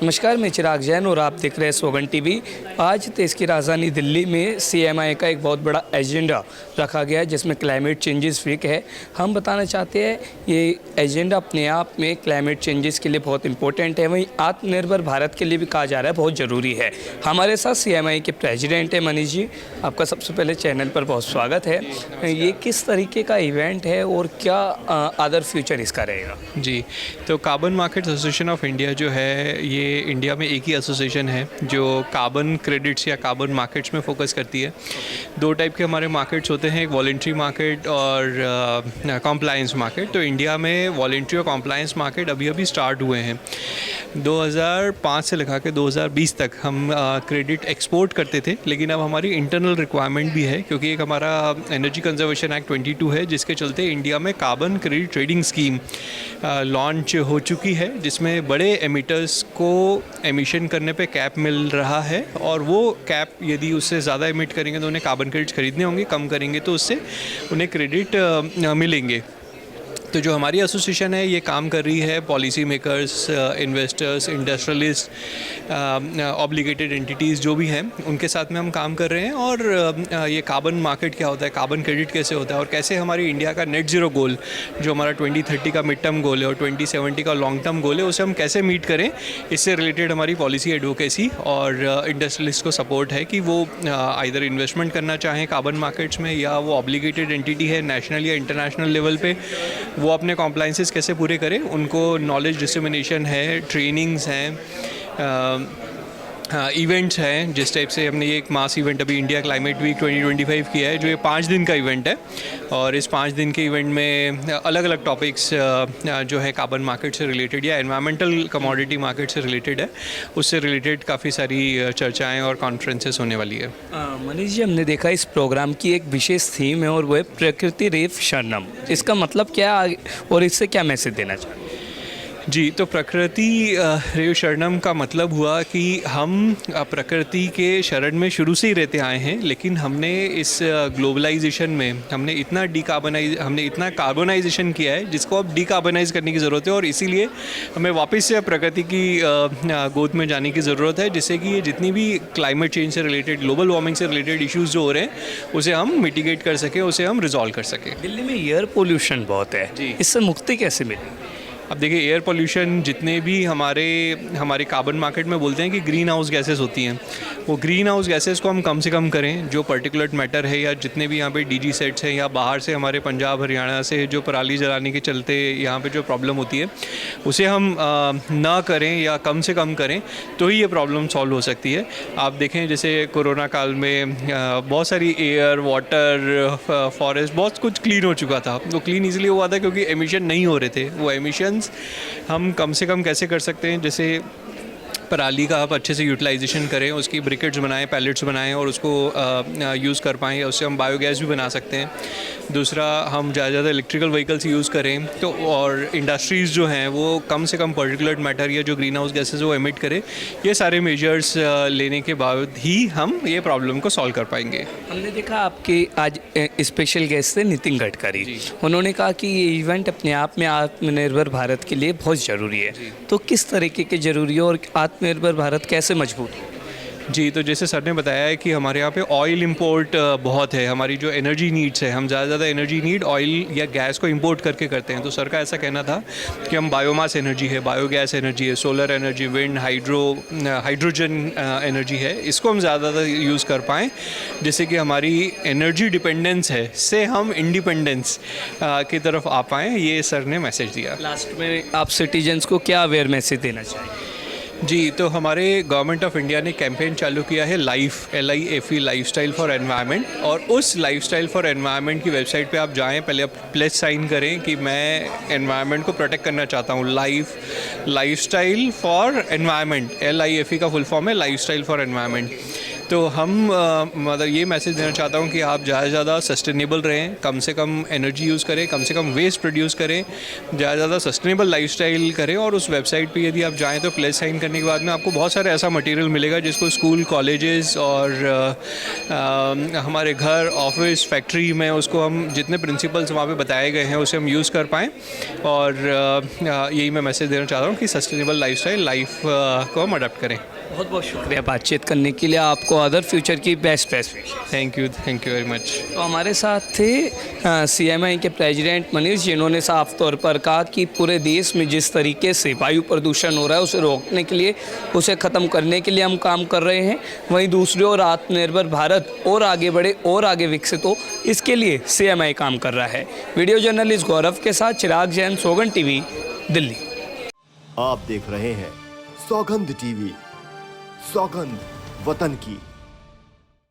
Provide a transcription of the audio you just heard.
नमस्कार, मैं चिराग जैन और आप देख रहे हैं सोगन टीवी। आज देश की राजधानी दिल्ली में सीएमआई का एक बहुत बड़ा एजेंडा रखा गया है जिसमें क्लाइमेट चेंजेस वीक है। हम बताना चाहते हैं ये एजेंडा अपने आप में क्लाइमेट चेंजेस के लिए बहुत इंपॉर्टेंट है, वहीं आत्मनिर्भर भारत के लिए भी कहा जा रहा है बहुत ज़रूरी है। हमारे साथ सीएमआई के प्रेसिडेंट है मनीष जी। आपका सबसे पहले चैनल पर बहुत स्वागत है। ये किस तरीके का इवेंट है और क्या अदर फ्यूचर इसका रहेगा? जी, तो carbon market association of India जो है ये इंडिया में एक ही एसोसिएशन है जो कार्बन क्रेडिट्स या कार्बन मार्केट्स में फोकस करती है। दो टाइप के हमारे मार्केट्स होते हैं, एक वॉलंटरी मार्केट और कॉम्प्लायंस मार्केट। तो इंडिया में वॉलंटरी और कॉम्प्लायंस मार्केट अभी अभी स्टार्ट हुए हैं। 2005 से लगा के 2020 तक हम क्रेडिट एक्सपोर्ट करते थे, लेकिन अब हमारी इंटरनल रिक्वायरमेंट भी है क्योंकि एक हमारा एनर्जी कंजर्वेशन एक्ट 22 है जिसके चलते इंडिया में carbon credit trading scheme launch हो चुकी है, जिसमें बड़े एमिटर्स को एमिशन करने पे कैप मिल रहा है और वो कैप यदि उससे ज़्यादा एमिट करेंगे तो उन्हें कार्बन क्रेडिट्स खरीदने होंगे, कम करेंगे तो उससे उन्हें क्रेडिट मिलेंगे। तो जो हमारी एसोसिएशन है ये काम कर रही है policy makers, investors, industrialist, obligated entities जो भी हैं उनके साथ में हम काम कर रहे हैं। और ये कार्बन मार्केट क्या होता है, कार्बन क्रेडिट कैसे होता है और कैसे हमारी इंडिया का नेट ज़ीरो गोल जो हमारा 2030 का मिड टर्म गोल है और 2070 का लॉन्ग टर्म गोल है उसे हम कैसे मीट करें, इससे रिलेटेड हमारी पॉलिसी एडवोकेसी और इंडस्ट्रियलिस्ट को सपोर्ट है कि वो आइदर इन्वेस्टमेंट करना चाहें कार्बन मार्केट्स में या वो ऑब्लिगेटेड एंटिटी है नेशनल या इंटरनेशनल लेवल पे वो अपने कॉम्प्लायंसेस कैसे पूरे करें। उनको नॉलेज डिसमिनेशन है, ट्रेनिंग्स हैं, इवेंट्स हैं। जिस टाइप से हमने ये एक मास इवेंट अभी इंडिया क्लाइमेट वीक 2025 किया है जो ये 5 दिन का इवेंट है और इस 5 दिन के इवेंट में अलग अलग टॉपिक्स जो है कार्बन मार्केट से रिलेटेड या एनवायरमेंटल कमोडिटी मार्केट से रिलेटेड है, उससे रिलेटेड काफ़ी सारी चर्चाएं और कॉन्फ्रेंसेस होने वाली है। मनीष जी, हमने देखा इस प्रोग्राम की एक विशेष थीम है और वो है प्रकृति रेफ शरणम। इसका मतलब क्या है और इससे क्या मैसेज देना चाहिए? जी, तो प्रकृति रेव शरणम का मतलब हुआ कि हम प्रकृति के शरण में शुरू से ही रहते आए हैं, लेकिन हमने इस ग्लोबलाइजेशन में हमने इतना कार्बनाइजेशन किया है जिसको अब डीकार्बनाइज करने की ज़रूरत है और इसीलिए हमें वापस से प्रकृति की गोद में जाने की ज़रूरत है, जिससे कि ये जितनी भी क्लाइमेट चेंज से रिलेटेड, ग्लोबल वार्मिंग से रिलेटेड इश्यूज़ जो हो रहे हैं उसे हम मिटिगेट कर सकें, उसे हम रिजॉल्व कर सकें। दिल्ली में एयर पोल्यूशन बहुत है जी, इससे मुक्ति कैसे मिलेगी? अब देखिए, एयर पोल्यूशन जितने भी हमारे कार्बन मार्केट में बोलते हैं कि ग्रीन हाउस गैसेस होती हैं, वो ग्रीन हाउस गैसेस को हम कम से कम करें। जो पर्टिकुलर मैटर है या जितने भी यहाँ पे डीजी सेट्स हैं या बाहर से हमारे पंजाब हरियाणा से जो पराली जलाने के चलते यहाँ पे जो प्रॉब्लम होती है उसे हम ना करें या कम से कम करें तो ही ये प्रॉब्लम सॉल्व हो सकती है। आप देखें जैसे कोरोना काल में बहुत सारी एयर, वाटर, फॉरेस्ट बहुत कुछ क्लीन हो चुका था। वो क्लीन इसलिए हुआ था क्योंकि एमिशन नहीं हो रहे थे। वो एमिशन हम कम से कम कैसे कर सकते हैं, जैसे पराली का आप अच्छे से यूटिलाइजेशन करें, उसकी ब्रिकेट्स बनाएं, पैलेट्स बनाएं और उसको यूज़ कर पाएँ, या उससे हम बायोगैस भी बना सकते हैं। दूसरा, हम ज़्यादा इलेक्ट्रिकल व्हीकल्स यूज़ करें तो, और इंडस्ट्रीज़ जो हैं वो कम से कम पर्टिकुलर मैटर या जो ग्रीन हाउस गैसेज वो एमिट करें। ये सारे मेजर्स लेने के बाद ही हम ये प्रॉब्लम को सॉल्व कर पाएंगे। हमने देखा आपके आज स्पेशल गेस्ट थे नितिन गडकरी। उन्होंने कहा कि ये इवेंट अपने आप में आत्मनिर्भर भारत के लिए बहुत ज़रूरी है। तो किस तरीके के ज़रूरी है और आत्मनिर्भर भारत कैसे मजबूत हो? जी, तो जैसे सर ने बताया है कि हमारे यहाँ पे ऑयल इंपोर्ट बहुत है। हमारी जो एनर्जी नीड्स है, हम ज़्यादा एनर्जी नीड ऑयल या गैस को इंपोर्ट करके करते हैं। तो सर का ऐसा कहना था कि हम बायोमास एनर्जी है, बायोगैस एनर्जी है, solar energy, wind, hydrogen energy है, इसको हम ज़्यादातर यूज़ कर पाएँ, जिससे कि हमारी एनर्जी डिपेंडेंस है से हम इंडिपेंडेंस की तरफ आ पाएँ। ये सर ने मैसेज दिया। लास्ट में आप सिटीजन्स को क्या अवेयर मैसेज देना चाहिए? जी, तो हमारे गवर्नमेंट ऑफ इंडिया ने कैंपेन चालू किया है LIFE लाइफस्टाइल फॉर एनवायरनमेंट, और उस लाइफस्टाइल फॉर एनवायरनमेंट की वेबसाइट पे आप जाएं, पहले आप प्लेज साइन करें कि मैं एनवायरनमेंट को प्रोटेक्ट करना चाहता हूँ। लाइफस्टाइल फॉर एनवायरनमेंट, LIFE का फुल फॉर्म है लाइफस्टाइल फॉर एनवायरनमेंट। तो हम मतलब ये मैसेज देना चाहता हूँ कि आप ज़्यादा से ज़्यादा सस्टेनेबल रहें, कम से कम एनर्जी यूज़ करें, कम से कम वेस्ट प्रोड्यूस करें, ज़्यादा से ज़्यादा सस्टेनेबल लाइफस्टाइल करें। और उस वेबसाइट पे यदि आप जाएँ तो प्लस साइन करने के बाद में आपको बहुत सारा ऐसा मटेरियल मिलेगा जिसको स्कूल, कॉलेजेस और हमारे घर, ऑफिस, फैक्ट्री में उसको हम जितने प्रिंसिपल्स वहाँ पे बताए गए हैं उसे हम यूज़ कर पाएँ। और यही मैं मैसेज देना चाहता हूँ कि सस्टेनेबल लाइफस्टाइल लाइफ को हम अडॉप्ट करें। बहुत बहुत शुक्रिया बातचीत करने के लिए, आपको अदर फ्यूचर की best best. Thank you very much. तो हमारे साथ थे CMI के प्रेसिडेंट मनीष, जिन्होंने साफ तौर पर कहा कि पूरे देश में जिस तरीके से वायु प्रदूषण हो रहा है उसे रोकने के लिए, उसे ख़त्म करने के लिए हम काम कर रहे हैं। वहीं दूसरी ओर आत्मनिर्भर भारत और आगे बढ़े और आगे विकसित हो, इसके लिए CMI काम कर रहा है। वीडियो जर्नलिस्ट गौरव के साथ चिराग जैन, सौगंध TV, दिल्ली। आप देख रहे हैं सौगंध TV, सौगंध वतन की।